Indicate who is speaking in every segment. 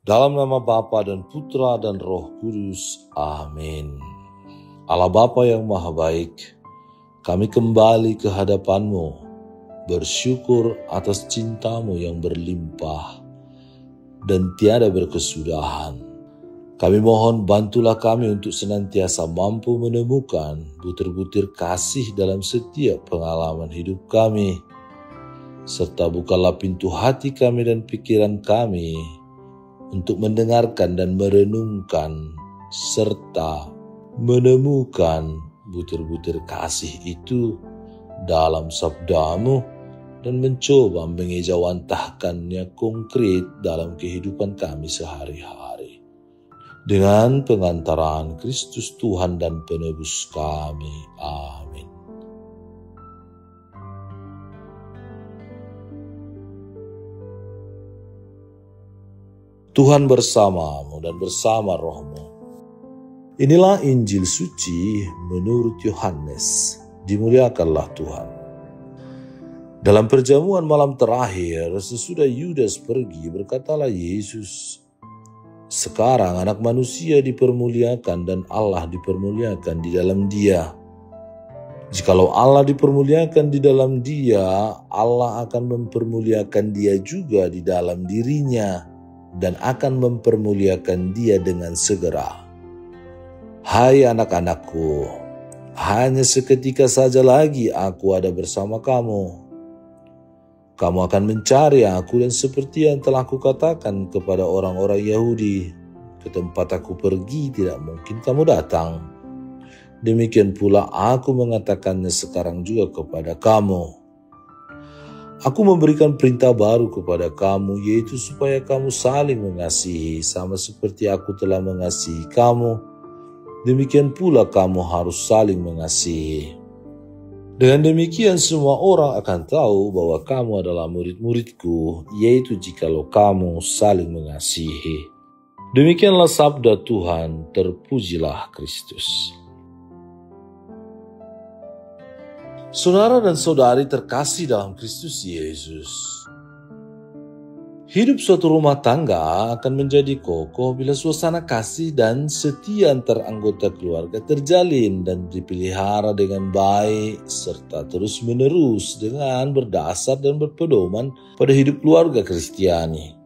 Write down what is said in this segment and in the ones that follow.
Speaker 1: Dalam nama Bapa dan Putra dan Roh Kudus. Amin. Allah Bapa yang Maha Baik, kami kembali ke hadapan-Mu, bersyukur atas cinta-Mu yang berlimpah dan tiada berkesudahan. Kami mohon bantulah kami untuk senantiasa mampu menemukan butir-butir kasih dalam setiap pengalaman hidup kami, serta bukalah pintu hati kami dan pikiran kami untuk mendengarkan dan merenungkan serta menemukan butir-butir kasih itu dalam sabda-Mu dan mencoba mengejawantahkannya konkret dalam kehidupan kami sehari-hari. Dengan pengantaran Kristus Tuhan dan Penebus kami. Amin. Tuhan bersamamu dan bersama rohmu. Inilah Injil suci menurut Yohanes. Dimuliakanlah Tuhan. Dalam perjamuan malam terakhir, sesudah Yudas pergi, berkatalah Yesus, "Sekarang anak manusia dipermuliakan dan Allah dipermuliakan di dalam Dia. Jikalau Allah dipermuliakan di dalam Dia, Allah akan mempermuliakan Dia juga di dalam dirinya dan akan mempermuliakan Dia dengan segera. Hai anak-anakku, hanya seketika saja lagi aku ada bersama kamu. Kamu akan mencari aku dan seperti yang telah kukatakan kepada orang-orang Yahudi, ke tempat aku pergi tidak mungkin kamu datang. Demikian pula aku mengatakannya sekarang juga kepada kamu. Aku memberikan perintah baru kepada kamu, yaitu supaya kamu saling mengasihi, sama seperti aku telah mengasihi kamu. Demikian pula kamu harus saling mengasihi. Dengan demikian semua orang akan tahu bahwa kamu adalah murid-muridku, yaitu jikalau kamu saling mengasihi." Demikianlah sabda Tuhan, terpujilah Kristus. Saudara dan saudari terkasih dalam Kristus Yesus, hidup suatu rumah tangga akan menjadi kokoh bila suasana kasih dan setia antar anggota keluarga terjalin dan dipelihara dengan baik serta terus-menerus dengan berdasar dan berpedoman pada hidup keluarga Kristiani.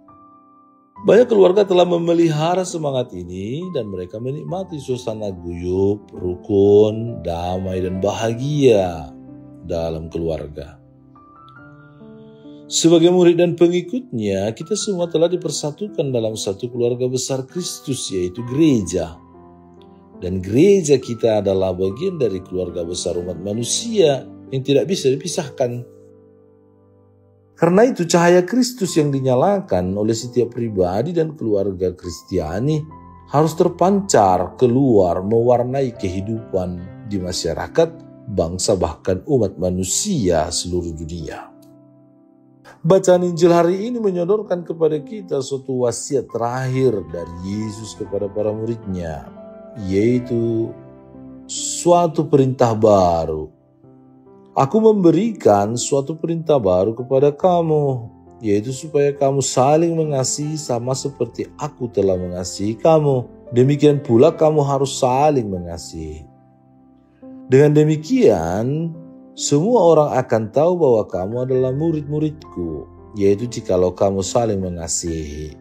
Speaker 1: Banyak keluarga telah memelihara semangat ini dan mereka menikmati suasana guyup, rukun, damai dan bahagia dalam keluarga. Sebagai murid dan pengikutnya, kita semua telah dipersatukan dalam satu keluarga besar Kristus, yaitu gereja. Dan gereja kita adalah bagian dari keluarga besar umat manusia yang tidak bisa dipisahkan. Karena itu cahaya Kristus yang dinyalakan oleh setiap pribadi dan keluarga Kristiani harus terpancar keluar mewarnai kehidupan di masyarakat, bangsa bahkan umat manusia seluruh dunia. Bacaan Injil hari ini menyodorkan kepada kita suatu wasiat terakhir dari Yesus kepada para muridnya, yaitu suatu perintah baru. Aku memberikan suatu perintah baru kepada kamu, yaitu supaya kamu saling mengasihi sama seperti aku telah mengasihi kamu. Demikian pula kamu harus saling mengasihi. Dengan demikian, semua orang akan tahu bahwa kamu adalah murid-muridku, yaitu jikalau kamu saling mengasihi.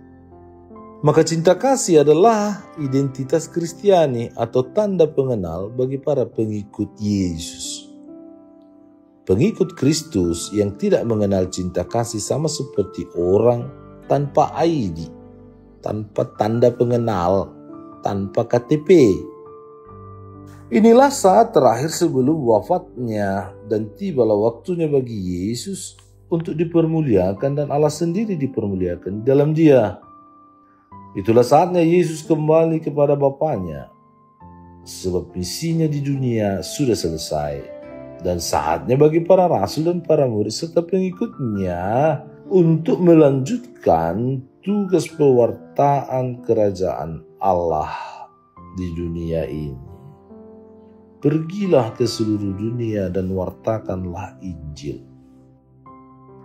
Speaker 1: Maka cinta kasih adalah identitas Kristiani atau tanda pengenal bagi para pengikut Yesus. Pengikut Kristus yang tidak mengenal cinta kasih sama seperti orang tanpa ID, tanpa tanda pengenal, tanpa KTP. Inilah saat terakhir sebelum wafatnya dan tibalah waktunya bagi Yesus untuk dipermuliakan dan Allah sendiri dipermuliakan dalam Dia. Itulah saatnya Yesus kembali kepada Bapanya, sebab misinya di dunia sudah selesai dan saatnya bagi para rasul dan para murid serta pengikutnya untuk melanjutkan tugas pewartaan kerajaan Allah di dunia ini. Pergilah ke seluruh dunia dan wartakanlah Injil.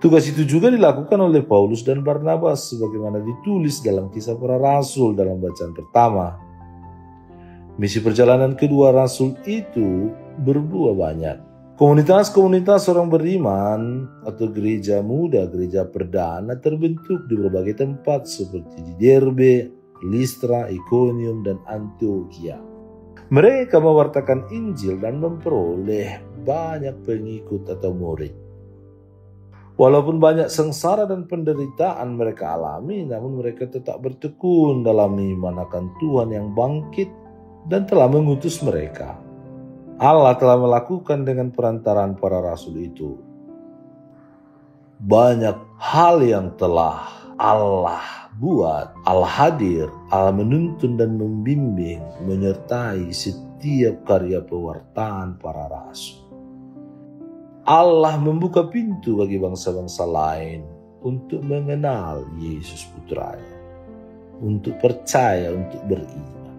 Speaker 1: Tugas itu juga dilakukan oleh Paulus dan Barnabas sebagaimana ditulis dalam Kisah Para Rasul dalam bacaan pertama. Misi perjalanan kedua rasul itu berbuah banyak. Komunitas-komunitas orang beriman atau gereja muda, gereja perdana terbentuk di berbagai tempat seperti di Derbe, Listra, Ikonium, dan Antioquia. Mereka mewartakan Injil dan memperoleh banyak pengikut atau murid. Walaupun banyak sengsara dan penderitaan mereka alami, namun mereka tetap bertekun dalam iman akan Tuhan yang bangkit dan telah mengutus mereka. Allah telah melakukan dengan perantaraan para rasul itu banyak hal yang telah Allah buat. Allah hadir, Allah menuntun dan membimbing, menyertai setiap karya pewartaan para rasul. Allah membuka pintu bagi bangsa-bangsa lain untuk mengenal Yesus Putranya, untuk percaya, untuk beriman.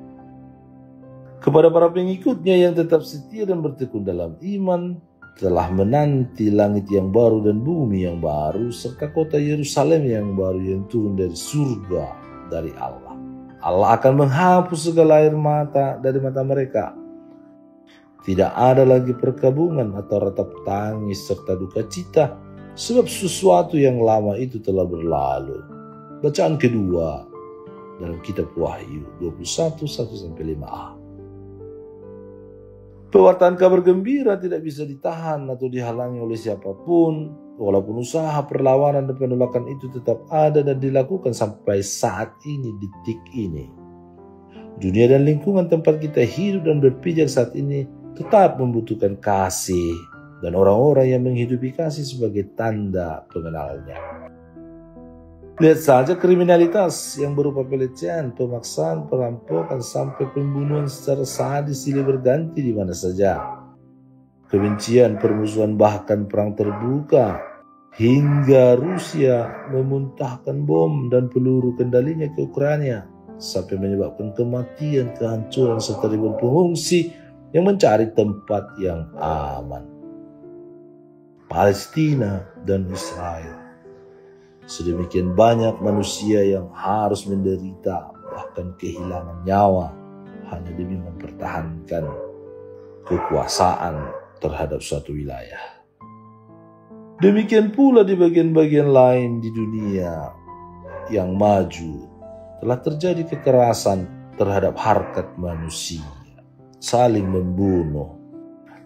Speaker 1: Kepada para pengikutnya yang tetap setia dan bertekun dalam iman, telah menanti langit yang baru dan bumi yang baru, serta kota Yerusalem yang baru yang turun dari surga dari Allah. Allah akan menghapus segala air mata dari mata mereka. Tidak ada lagi perkabungan atau ratap tangis serta duka cita, sebab sesuatu yang lama itu telah berlalu. Bacaan kedua dalam kitab Wahyu 21:1-5a. Pewartaan kabar gembira tidak bisa ditahan atau dihalangi oleh siapapun, walaupun usaha perlawanan dan penolakan itu tetap ada dan dilakukan sampai saat ini, detik ini. Dunia dan lingkungan tempat kita hidup dan berpijak saat ini tetap membutuhkan kasih dan orang-orang yang menghidupi kasih sebagai tanda pengenalnya. Lihat saja kriminalitas yang berupa pelecehan, pemaksaan, perampokan, sampai pembunuhan secara sadis silih berganti di mana saja. Kebencian, permusuhan, bahkan perang terbuka, hingga Rusia memuntahkan bom dan peluru kendalinya ke Ukraina, sampai menyebabkan kematian, kehancuran, serta ribuan pengungsi yang mencari tempat yang aman. Palestina dan Israel. Sedemikian banyak manusia yang harus menderita, bahkan kehilangan nyawa, hanya demi mempertahankan kekuasaan terhadap suatu wilayah. Demikian pula di bagian-bagian lain di dunia yang maju, telah terjadi kekerasan terhadap harkat manusia. Saling membunuh,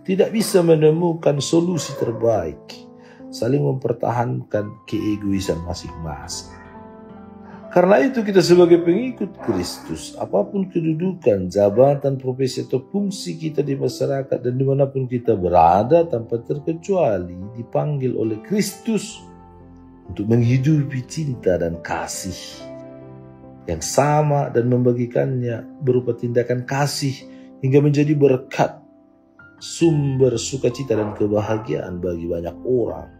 Speaker 1: tidak bisa menemukan solusi terbaik, saling mempertahankan keegoisan masing-masing. Karena itu kita sebagai pengikut Kristus, apapun kedudukan, jabatan, profesi atau fungsi kita di masyarakat dan dimanapun kita berada, tanpa terkecuali dipanggil oleh Kristus untuk menghidupi cinta dan kasih yang sama dan membagikannya berupa tindakan kasih hingga menjadi berkat, sumber sukacita dan kebahagiaan bagi banyak orang.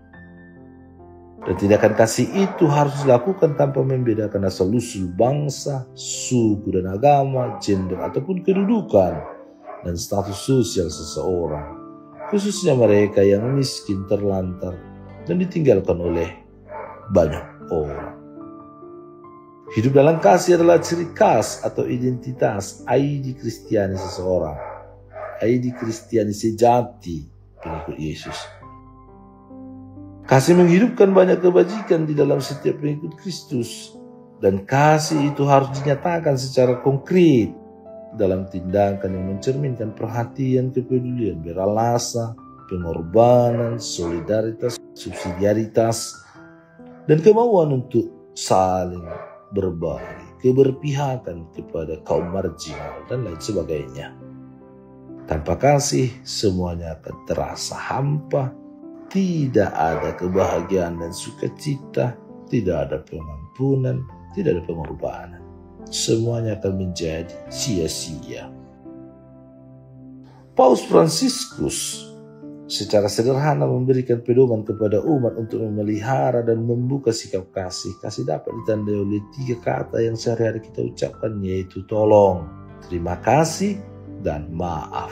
Speaker 1: Dan tindakan kasih itu harus dilakukan tanpa membedakan asal-usul bangsa, suku dan agama, gender ataupun kedudukan dan status sosial seseorang, khususnya mereka yang miskin, terlantar, dan ditinggalkan oleh banyak orang. Hidup dalam kasih adalah ciri khas atau identitas ID Kristiani seseorang, ID Kristiani sejati pengikut Yesus. Kasih menghidupkan banyak kebajikan di dalam setiap pengikut Kristus, dan kasih itu harus dinyatakan secara konkret dalam tindakan yang mencerminkan perhatian, kepedulian, beralasa, pengorbanan, solidaritas, subsidiaritas, dan kemauan untuk saling berbagi, keberpihakan kepada kaum marginal, dan lain sebagainya. Tanpa kasih, semuanya akan terasa hampa, tidak ada kebahagiaan dan sukacita, tidak ada pengampunan, tidak ada pengorbanan. Semuanya akan menjadi sia-sia. Paus Fransiskus secara sederhana memberikan pedoman kepada umat untuk memelihara dan membuka sikap kasih. Kasih dapat ditandai oleh 3 kata yang sehari-hari kita ucapkan, yaitu tolong, terima kasih, dan maaf.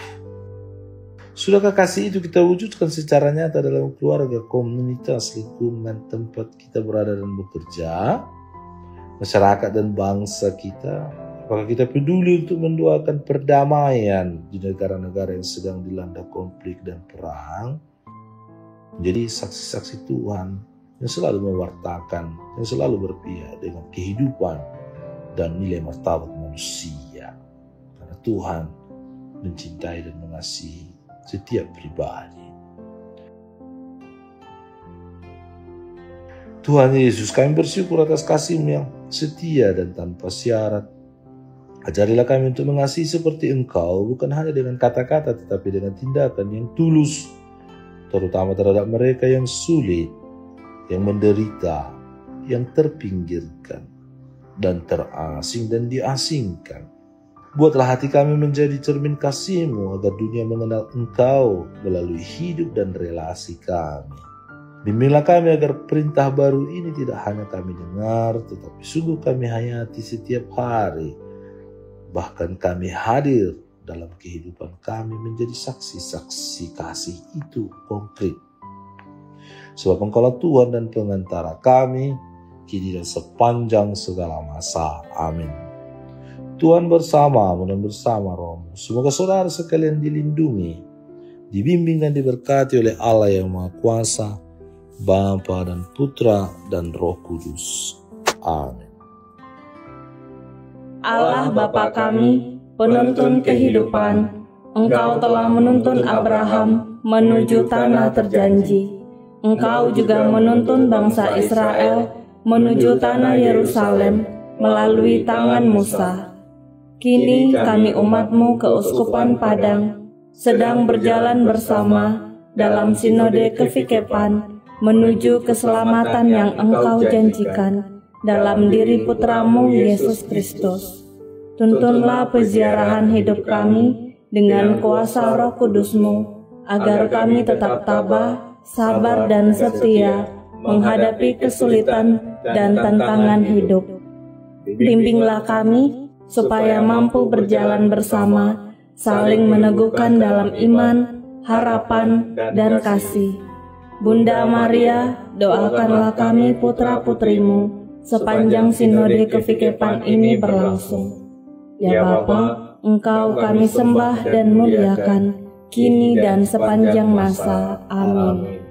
Speaker 1: Sudahkah kasih itu kita wujudkan secara nyata dalam keluarga, komunitas, lingkungan tempat kita berada dan bekerja, masyarakat dan bangsa kita? Apakah kita peduli untuk mendoakan perdamaian di negara-negara yang sedang dilanda konflik dan perang? Menjadi saksi-saksi Tuhan yang selalu mewartakan, yang selalu berpihak dengan kehidupan dan nilai martabat manusia. Karena Tuhan mencintai dan mengasihi setiap pribadi. Tuhan Yesus, kami bersyukur atas kasih-Mu yang setia dan tanpa syarat. Ajarilah kami untuk mengasihi seperti Engkau, bukan hanya dengan kata-kata tetapi dengan tindakan yang tulus, terutama terhadap mereka yang sulit, yang menderita, yang terpinggirkan, dan terasing dan diasingkan. Buatlah hati kami menjadi cermin kasih-Mu agar dunia mengenal Engkau melalui hidup dan relasi kami. Bimbinglah kami agar perintah baru ini tidak hanya kami dengar, tetapi sungguh kami hayati setiap hari. Bahkan kami hadir dalam kehidupan kami menjadi saksi-saksi kasih itu konkret. Sebab Engkaulah Tuhan dan pengantara kami, kini dan sepanjang segala masa. Amin. Tuhan bersamamu dan bersama rohmu. Semoga saudara sekalian dilindungi, dibimbing dan diberkati oleh Allah yang Maha Kuasa, Bapa dan Putra dan Roh Kudus. Amin.
Speaker 2: Allah Bapa kami, penuntun kehidupan, Engkau telah menuntun Abraham menuju tanah terjanji. Engkau juga menuntun bangsa Israel menuju tanah Yerusalem melalui tangan Musa. Kini kami umat-Mu keuskupan Padang sedang berjalan bersama dalam sinode kefikepan menuju keselamatan yang Engkau janjikan dalam diri Putra-Mu Yesus Kristus. Tuntunlah peziarahan hidup kami dengan kuasa Roh Kudus-Mu, agar kami tetap tabah, sabar dan setia menghadapi kesulitan dan tantangan hidup. Bimbinglah kami supaya mampu berjalan bersama, saling meneguhkan dalam iman, harapan, dan kasih. Bunda Maria, doakanlah kami putra-putrimu sepanjang sinode kefikepan ini berlangsung. Ya Bapa, Engkau kami sembah dan muliakan, kini dan sepanjang masa. Amin.